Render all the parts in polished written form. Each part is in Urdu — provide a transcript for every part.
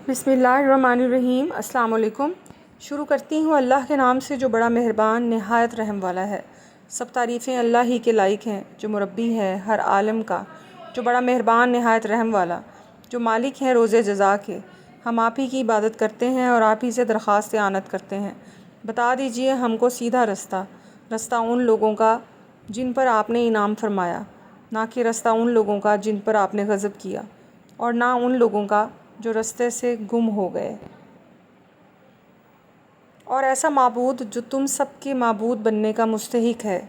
بسم اللہ الرحمن الرحیم۔ السلام علیکم۔ شروع کرتی ہوں اللہ کے نام سے جو بڑا مہربان نہایت رحم والا ہے۔ سب تعریفیں اللہ ہی کے لائق ہیں جو مربی ہے ہر عالم کا، جو بڑا مہربان نہایت رحم والا، جو مالک ہے روز جزا کے۔ ہم آپ ہی کی عبادت کرتے ہیں اور آپ ہی سے درخواست اعانت کرتے ہیں۔ بتا دیجئے ہم کو سیدھا رستہ ان لوگوں کا جن پر آپ نے انعام فرمایا، نہ کہ رستہ ان لوگوں کا جن پر آپ نے غضب کیا، اور نہ ان لوگوں کا جو رستے سے گم ہو گئے۔ اور ایسا معبود جو تم سب کے معبود بننے کا مستحق ہے،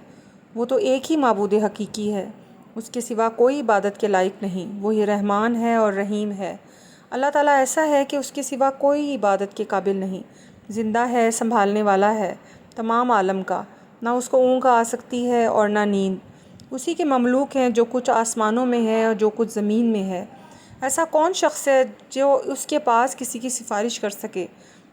وہ تو ایک ہی معبود حقیقی ہے، اس کے سوا کوئی عبادت کے لائق نہیں، وہی رحمان ہے اور رحیم ہے۔ اللہ تعالیٰ ایسا ہے کہ اس کے سوا کوئی عبادت کے قابل نہیں، زندہ ہے، سنبھالنے والا ہے تمام عالم کا، نہ اس کو اونگ آ سکتی ہے اور نہ نیند۔ اسی کے مملوک ہیں جو کچھ آسمانوں میں ہے اور جو کچھ زمین میں ہے۔ ایسا کون شخص ہے جو اس کے پاس کسی کی سفارش کر سکے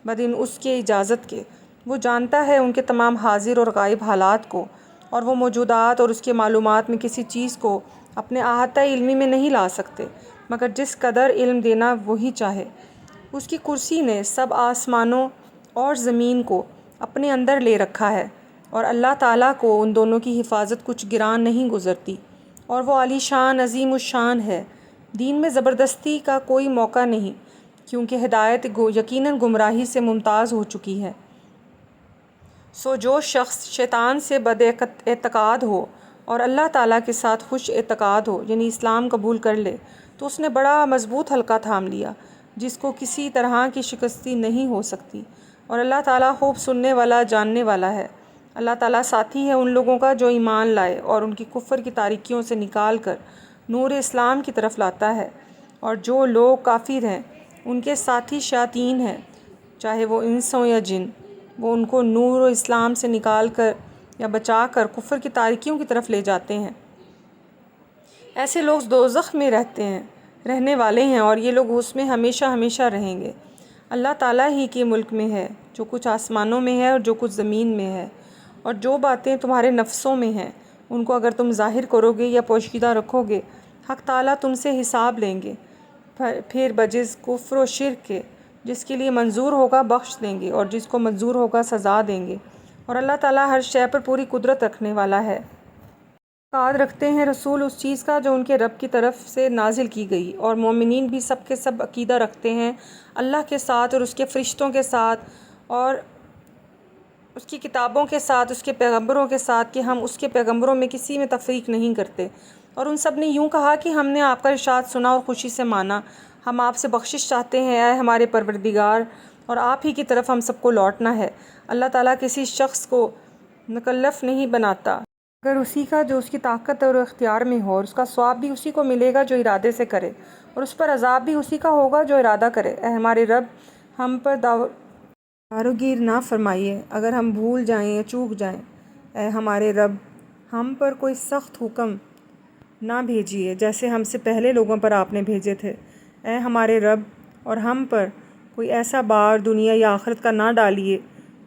بدین اس کے اجازت کے؟ وہ جانتا ہے ان کے تمام حاضر اور غائب حالات کو، اور وہ موجودات اور اس کے معلومات میں کسی چیز کو اپنے احاطہ علمی میں نہیں لا سکتے مگر جس قدر علم دینا وہی چاہے۔ اس کی کرسی نے سب آسمانوں اور زمین کو اپنے اندر لے رکھا ہے، اور اللہ تعالیٰ کو ان دونوں کی حفاظت کچھ گران نہیں گزرتی، اور وہ عالی شان عظیم الشان ہے۔ دین میں زبردستی کا کوئی موقع نہیں، کیونکہ ہدایت یقیناً گمراہی سے ممتاز ہو چکی ہے۔ سو جو شخص شیطان سے بد اعتقاد ہو اور اللہ تعالیٰ کے ساتھ خوش اعتقاد ہو، یعنی اسلام قبول کر لے، تو اس نے بڑا مضبوط حلقہ تھام لیا جس کو کسی طرح کی شکستی نہیں ہو سکتی، اور اللہ تعالیٰ خوب سننے والا جاننے والا ہے۔ اللہ تعالیٰ ساتھی ہے ان لوگوں کا جو ایمان لائے اور ان کی کفر کی تاریکیوں سے نکال کر نور اسلام کی طرف لاتا ہے، اور جو لوگ کافر ہیں ان کے ساتھی شیاطین ہیں، چاہے وہ انس ہوں یا جن، وہ ان کو نور و اسلام سے نکال کر یا بچا کر کفر کی تاریکیوں کی طرف لے جاتے ہیں۔ ایسے لوگ دوزخ میں رہنے والے ہیں، اور یہ لوگ اس میں ہمیشہ ہمیشہ رہیں گے۔ اللہ تعالیٰ ہی کے ملک میں ہے جو کچھ آسمانوں میں ہے اور جو کچھ زمین میں ہے، اور جو باتیں تمہارے نفسوں میں ہیں ان کو اگر تم ظاہر کرو گے یا پوشیدہ رکھو گے، حق تعالیٰ تم سے حساب لیں گے۔ پھر بجز کفر و شرک کے جس کے لیے منظور ہوگا بخش دیں گے، اور جس کو منظور ہوگا سزا دیں گے، اور اللہ تعالیٰ ہر شے پر پوری قدرت رکھنے والا ہے۔ اعتقاد رکھتے ہیں رسول اس چیز کا جو ان کے رب کی طرف سے نازل کی گئی، اور مومنین بھی سب کے سب عقیدہ رکھتے ہیں اللہ کے ساتھ اور اس کے فرشتوں کے ساتھ اور اس کی کتابوں کے ساتھ، اس کے پیغمبروں کے ساتھ، کہ ہم اس کے پیغمبروں میں کسی میں تفریق نہیں کرتے۔ اور ان سب نے یوں کہا کہ ہم نے آپ کا ارشاد سنا اور خوشی سے مانا، ہم آپ سے بخشش چاہتے ہیں اے ہمارے پروردگار، اور آپ ہی کی طرف ہم سب کو لوٹنا ہے۔ اللہ تعالیٰ کسی شخص کو مکلف نہیں بناتا اگر اسی کا جو اس کی طاقت اور اختیار میں ہو، اور اس کا ثواب بھی اسی کو ملے گا جو ارادے سے کرے، اور اس پر عذاب بھی اسی کا ہوگا جو ارادہ کرے۔ اے ہمارے رب، ہم پر داروگیر نہ فرمائیے اگر ہم بھول جائیں یا چوک جائیں۔ اے ہمارے رب، ہم پر کوئی سخت حکم نہ بھیجیے جیسے ہم سے پہلے لوگوں پر آپ نے بھیجے تھے۔ اے ہمارے رب، اور ہم پر کوئی ایسا بار دنیا یا آخرت کا نہ ڈالیے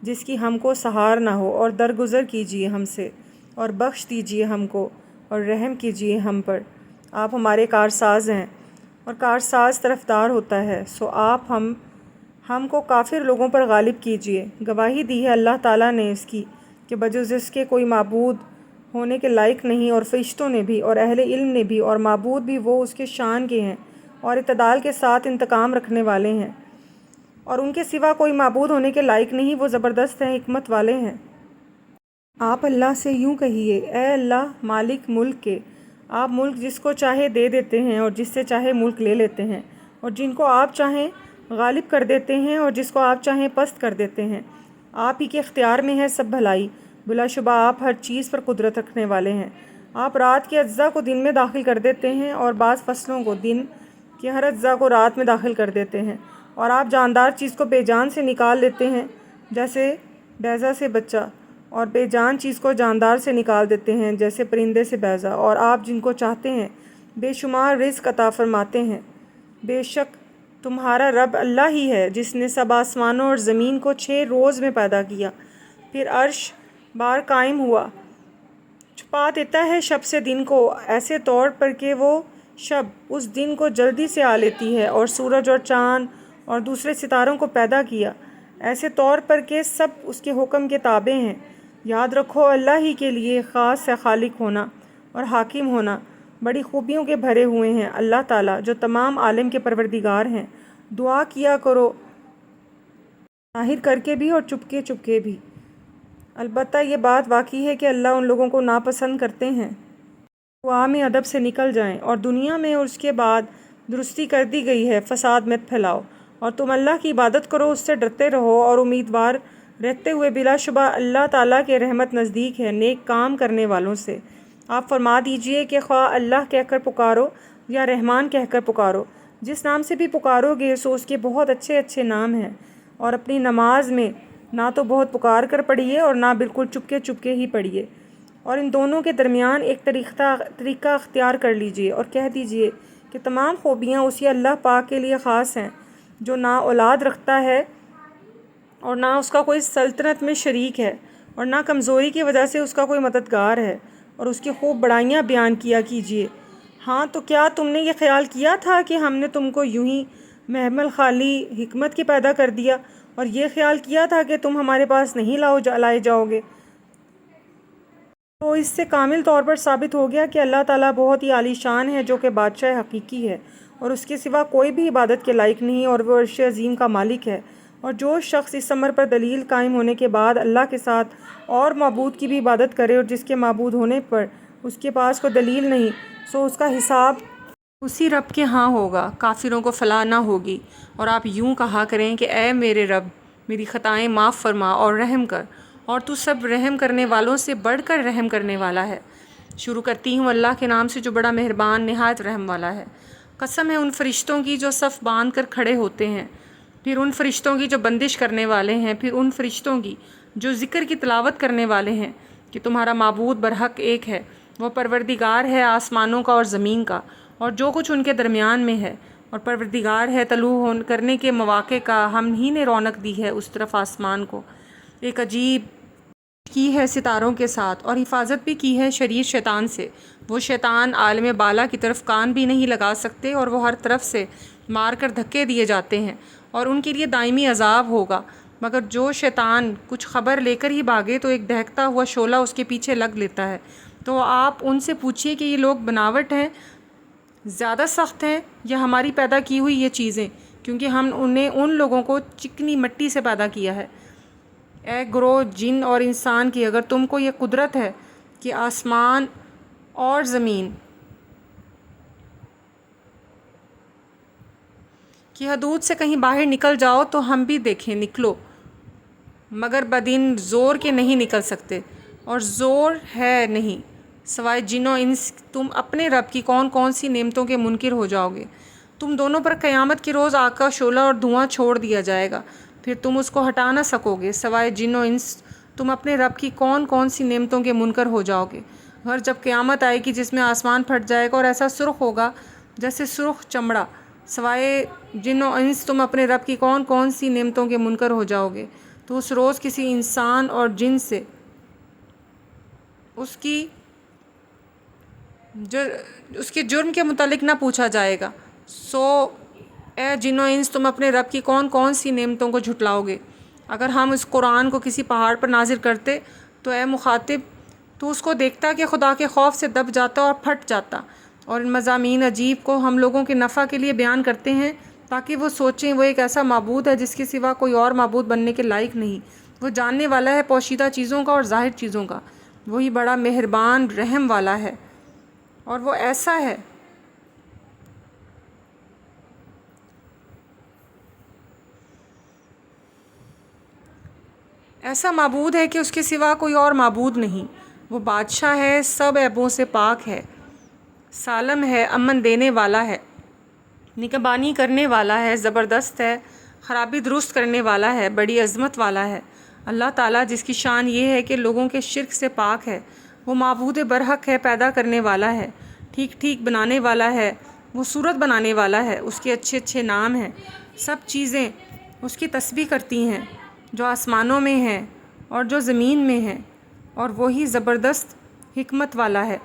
جس کی ہم کو سہار نہ ہو، اور درگزر کیجیے ہم سے اور بخش دیجیے ہم کو اور رحم کیجیے ہم پر۔ آپ ہمارے کارساز ہیں، اور کارساز طرفدار ہوتا ہے، سو آپ ہم کو کافر لوگوں پر غالب کیجیے۔ گواہی دی ہے اللہ تعالیٰ نے اس کی کہ بجز اس کے کوئی معبود ہونے کے لائق نہیں، اور فرشتوں نے بھی اور اہل علم نے بھی، اور معبود بھی وہ اس کے شان کے ہیں اور اعتدال کے ساتھ انتقام رکھنے والے ہیں، اور ان کے سوا کوئی معبود ہونے کے لائق نہیں، وہ زبردست ہیں، حکمت والے ہیں۔ آپ اللہ سے یوں کہیے، اے اللہ مالک ملک کے، آپ ملک جس کو چاہے دے دیتے ہیں اور جس سے چاہے ملک لے لیتے ہیں، اور جن کو آپ چاہیں غالب کر دیتے ہیں اور جس کو آپ چاہیں پست کر دیتے ہیں۔ آپ ہی کے اختیار میں ہے سب بھلائی، بلا شبہ آپ ہر چیز پر قدرت رکھنے والے ہیں۔ آپ رات کے اجزاء کو دن میں داخل کر دیتے ہیں اور بعض فصلوں کو دن کے ہر اجزاء کو رات میں داخل کر دیتے ہیں، اور آپ جاندار چیز کو بے جان سے نکال دیتے ہیں جیسے بیضہ سے بچہ، اور بے جان چیز کو جاندار سے نکال دیتے ہیں جیسے پرندے سے بیضہ، اور آپ جن کو چاہتے ہیں بے شمار رزق عطا فرماتے ہیں۔ بے شک تمہارا رب اللہ ہی ہے جس نے سب آسمانوں اور زمین کو 6 روز میں پیدا کیا، پھر عرش بار قائم ہوا، چھپا دیتا ہے شب سے دن کو ایسے طور پر کہ وہ شب اس دن کو جلدی سے آ لیتی ہے، اور سورج اور چاند اور دوسرے ستاروں کو پیدا کیا ایسے طور پر کہ سب اس کے حکم کے تابع ہیں۔ یاد رکھو اللہ ہی کے لیے خاص ہے خالق ہونا اور حاکم ہونا، بڑی خوبیوں کے بھرے ہوئے ہیں اللہ تعالیٰ جو تمام عالم کے پروردگار ہیں۔ دعا کیا کرو ظاہر کر کے بھی اور چپکے چپکے بھی۔ البتہ یہ بات واقعی ہے کہ اللہ ان لوگوں کو ناپسند کرتے ہیں دعا میں ادب سے نکل جائیں، اور دنیا میں اور اس کے بعد درستی کر دی گئی ہے، فساد مت پھیلاؤ، اور تم اللہ کی عبادت کرو، اس سے ڈرتے رہو اور امیدوار رہتے ہوئے بلا شبہ اللہ تعالیٰ کے رحمت نزدیک ہے نیک کام کرنے والوں سے۔ آپ فرما دیجئے کہ خواہ اللہ کہہ کر پکارو یا رحمان کہہ کر پکارو، جس نام سے بھی پکارو گے سو اس کے بہت اچھے اچھے نام ہیں، اور اپنی نماز میں نہ تو بہت پکار کر پڑھیے اور نہ بالکل چپکے چپکے ہی پڑھیے، اور ان دونوں کے درمیان ایک طریقہ اختیار کر لیجئے اور کہہ دیجئے کہ تمام خوبیاں اسی اللہ پاک کے لیے خاص ہیں جو نہ اولاد رکھتا ہے اور نہ اس کا کوئی سلطنت میں شریک ہے، اور نہ کمزوری کی وجہ سے اس کا کوئی مددگار ہے، اور اس کی خوب بڑائیاں بیان کیا کیجئے۔ ہاں تو کیا تم نے یہ خیال کیا تھا کہ ہم نے تم کو یوں ہی محمل خالی حکمت کی پیدا کر دیا، اور یہ خیال کیا تھا کہ تم ہمارے پاس نہیں لائے جاؤ گے؟ تو اس سے کامل طور پر ثابت ہو گیا کہ اللہ تعالیٰ بہت ہی عالی شان ہے جو کہ بادشاہ حقیقی ہے، اور اس کے سوا کوئی بھی عبادت کے لائق نہیں، اور وہ عرش عظیم کا مالک ہے۔ اور جو شخص اس امر پر دلیل قائم ہونے کے بعد اللہ کے ساتھ اور معبود کی بھی عبادت کرے اور جس کے معبود ہونے پر اس کے پاس کوئی دلیل نہیں، سو اس کا حساب اسی رب کے ہاں ہوگا، کافروں کو فلاح نہ ہوگی۔ اور آپ یوں کہا کریں کہ اے میرے رب، میری خطائیں معاف فرما اور رحم کر، اور تو سب رحم کرنے والوں سے بڑھ کر رحم کرنے والا ہے۔ شروع کرتی ہوں اللہ کے نام سے جو بڑا مہربان نہایت رحم والا ہے۔ قسم ہے ان فرشتوں کی جو صف باندھ کر کھڑے ہوتے ہیں، پھر ان فرشتوں کی جو بندش کرنے والے ہیں، پھر ان فرشتوں کی جو ذکر کی تلاوت کرنے والے ہیں کہ تمہارا معبود برحق ایک ہے، وہ پروردگار ہے آسمانوں کا اور زمین کا اور جو کچھ ان کے درمیان میں ہے، اور پروردگار ہے طلوع کرنے کے مواقع کا، ہم ہی نے رونق دی ہے اس طرف آسمان کو، ایک عجیب کی ہے ستاروں کے ساتھ، اور حفاظت بھی کی ہے شریر شیطان سے۔ وہ شیطان عالم بالا کی طرف کان بھی نہیں لگا سکتے، اور وہ ہر طرف سے مار کر دھکے دیے جاتے ہیں، اور ان کے لیے دائمی عذاب ہوگا۔ مگر جو شیطان کچھ خبر لے کر ہی بھاگے تو ایک دہکتا ہوا شعلہ اس کے پیچھے لگ لیتا ہے۔ تو آپ ان سے پوچھیے کہ یہ لوگ بناوٹ ہیں، زیادہ سخت ہیں، یا ہماری پیدا کی ہوئی یہ چیزیں، کیونکہ ہم انہیں ان لوگوں کو چکنی مٹی سے پیدا کیا ہے۔ اے گروہ جن اور انسان کی، اگر تم کو یہ قدرت ہے کہ آسمان اور زمین کی حدود سے کہیں باہر نکل جاؤ تو ہم بھی دیکھیں، نکلو، مگر بدین زور کے نہیں نکل سکتے، اور زور ہے نہیں سوائے جن و انس۔ تم اپنے رب کی کون کون سی نعمتوں کے منکر ہو جاؤ گے؟ تم دونوں پر قیامت کے روز آگ کا شعلہ اور دھواں چھوڑ دیا جائے گا، پھر تم اس کو ہٹا نہ سکو گے سوائے جن و انس۔ تم اپنے رب کی کون کون سی نعمتوں کے منکر ہو جاؤ گے؟ اور جب قیامت آئے گی جس میں آسمان پھٹ جائے گا اور ایسا سرخ ہوگا جیسے سرخ چمڑا، سوائے جن و انس تم اپنے رب کی کون کون سی نعمتوں کے منکر ہو جاؤ گے؟ تو اس روز کسی انسان اور جن سے اس کے جرم کے متعلق نہ پوچھا جائے گا۔ سو اے جن و انس تم اپنے رب کی کون کون سی نعمتوں کو جھٹلاؤ گے؟ اگر ہم اس قرآن کو کسی پہاڑ پر نازل کرتے تو اے مخاطب تو اس کو دیکھتا کہ خدا کے خوف سے دب جاتا اور پھٹ جاتا۔ اور ان مضامین عجیب کو ہم لوگوں کے نفع کے لیے بیان کرتے ہیں تاکہ وہ سوچیں وہ ایک ایسا معبود ہے جس کے سوا کوئی اور معبود بننے کے لائق نہیں۔ وہ جاننے والا ہے پوشیدہ چیزوں کا اور ظاہر چیزوں کا، وہی بڑا مہربان رحم والا ہے، اور وہ ایسا ہے ایسا معبود ہے کہ اس کے سوا کوئی اور معبود نہیں۔ وہ بادشاہ ہے، سب عیبوں سے پاک ہے، سالم ہے، امن دینے والا ہے، نگہبانی کرنے والا ہے، زبردست ہے، خرابی درست کرنے والا ہے، بڑی عظمت والا ہے۔ اللہ تعالیٰ جس کی شان یہ ہے کہ لوگوں کے شرک سے پاک ہے، وہ معبود برحق ہے، پیدا کرنے والا ہے، ٹھیک ٹھیک بنانے والا ہے، وہ صورت بنانے والا ہے، اس کے اچھے اچھے نام ہیں، سب چیزیں اس کی تسبیح کرتی ہیں جو آسمانوں میں ہیں اور جو زمین میں ہیں، اور وہی زبردست حکمت والا ہے۔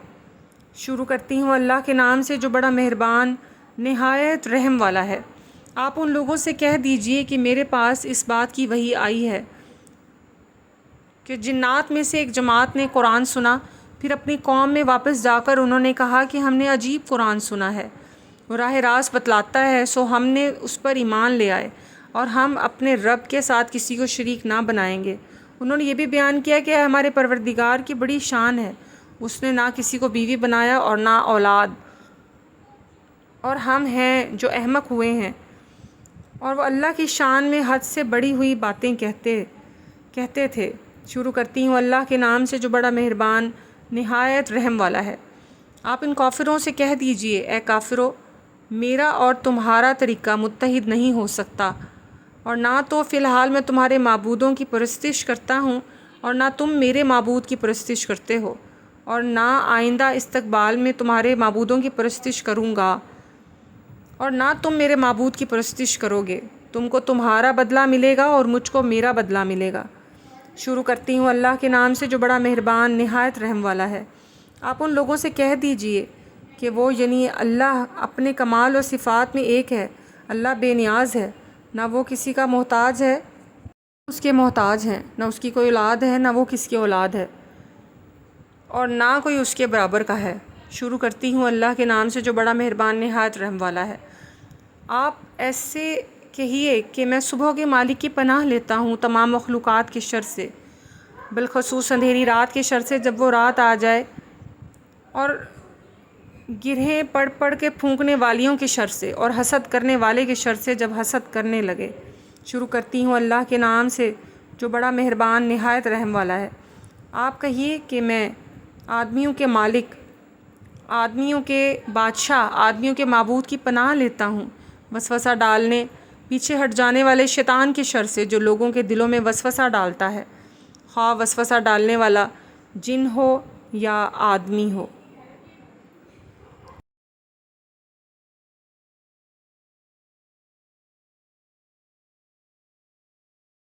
شروع کرتی ہوں اللہ کے نام سے جو بڑا مہربان نہایت رحم والا ہے۔ آپ ان لوگوں سے کہہ دیجئے کہ میرے پاس اس بات کی وحی آئی ہے کہ جنات میں سے ایک جماعت نے قرآن سنا، پھر اپنی قوم میں واپس جا کر انہوں نے کہا کہ ہم نے عجیب قرآن سنا ہے، وہ راہ راست بتلاتا ہے، سو ہم نے اس پر ایمان لے آئے اور ہم اپنے رب کے ساتھ کسی کو شریک نہ بنائیں گے۔ انہوں نے یہ بھی بیان کیا کہ ہمارے پروردگار کی بڑی شان ہے، اس نے نہ کسی کو بیوی بنایا اور نہ اولاد، اور ہم ہیں جو احمق ہوئے ہیں۔ اور وہ اللہ کی شان میں حد سے بڑی ہوئی باتیں کہتے تھے۔ شروع کرتی ہوں اللہ کے نام سے جو بڑا مہربان نہایت رحم والا ہے۔ آپ ان کافروں سے کہہ دیجئے، اے کافرو، میرا اور تمہارا طریقہ متحد نہیں ہو سکتا، اور نہ تو فی الحال میں تمہارے معبودوں کی پرستش کرتا ہوں اور نہ تم میرے معبود کی پرستش کرتے ہو، اور نہ آئندہ استقبال میں تمہارے معبودوں کی پرستش کروں گا، اور نہ تم میرے معبود کی پرستش کرو گے۔ تم کو تمہارا بدلہ ملے گا اور مجھ کو میرا بدلہ ملے گا۔ شروع کرتی ہوں اللہ کے نام سے جو بڑا مہربان نہایت رحم والا ہے۔ آپ ان لوگوں سے کہہ دیجئے کہ وہ یعنی اللہ اپنے کمال و صفات میں ایک ہے، اللہ بے نیاز ہے، نہ وہ کسی کا محتاج ہے، اس کے محتاج ہیں، نہ اس کی کوئی اولاد ہے، نہ وہ کس کی اولاد ہے، اور نہ کوئی اس کے برابر کا ہے۔ شروع کرتی ہوں اللہ کے نام سے جو بڑا مہربان نہایت رحم والا ہے۔ آپ ایسے کہیے کہ میں صبح کے مالک کی پناہ لیتا ہوں تمام مخلوقات کے شر سے، بالخصوص اندھیری رات کے شر سے جب وہ رات آ جائے، اور گرہیں پڑھ کے پھونکنے والیوں کے شر سے، اور حسد کرنے والے کے شر سے جب حسد کرنے لگے۔ شروع کرتی ہوں اللہ کے نام سے جو بڑا مہربان نہایت رحم والا ہے۔ آپ کہیے کہ میں آدمیوں کے مالک، آدمیوں کے بادشاہ، آدمیوں کے معبود کی پناہ لیتا ہوں وسوسہ ڈالنے، پیچھے ہٹ جانے والے شیطان کے شر سے جو لوگوں کے دلوں میں وسوسہ ڈالتا ہے، خواہ وسوسہ ڈالنے والا جن ہو یا آدمی ہو۔